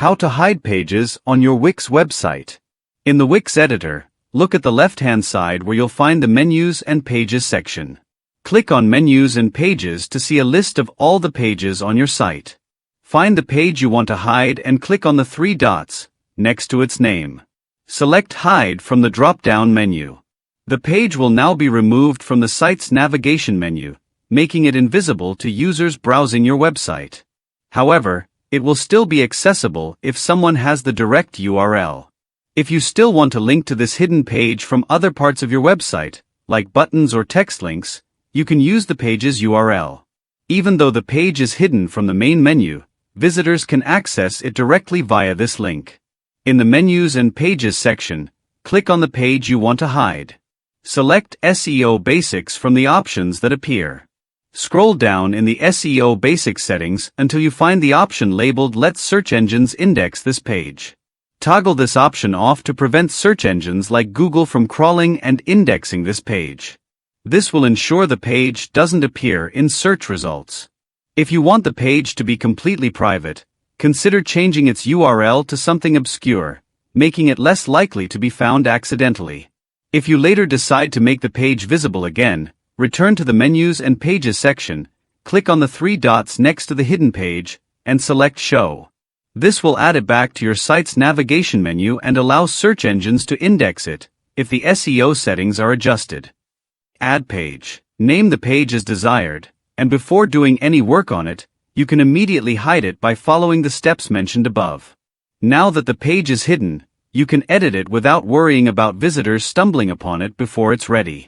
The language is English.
How to hide pages on your Wix website. In the Wix Editor, look at the left-hand side where you'll find the Menus and Pages section. Click on Menus and Pages to see a list of all the pages on your site. Find the page you want to hide and click on the three dots next to its name. Select Hide from the drop-down menu. The page will now be removed from the site's navigation menu, making it invisible to users browsing your website. However, it will still be accessible if someone has the direct URL. If you still want to link to this hidden page from other parts of your website, like buttons or text links, you can use the page's URL. Even though the page is hidden from the main menu, visitors can access it directly via this link. In the Menus and Pages section, click on the page you want to hide. Select SEO Basics from the options that appear. Scroll down in the SEO Basics settings until you find the option labeled Let Search Engines Index this page. Toggle this option off to prevent search engines like Google from crawling and indexing this page. This will ensure the page doesn't appear in search results. If you want the page to be completely private, consider changing its URL to something obscure, making it less likely to be found accidentally. If you later decide to make the page visible again, return to the Menus and Pages section, click on the three dots next to the hidden page, and select Show. This will add it back to your site's navigation menu and allow search engines to index it, if the SEO settings are adjusted. Add page. Name the page as desired, and before doing any work on it, you can immediately hide it by following the steps mentioned above. Now that the page is hidden, you can edit it without worrying about visitors stumbling upon it before it's ready.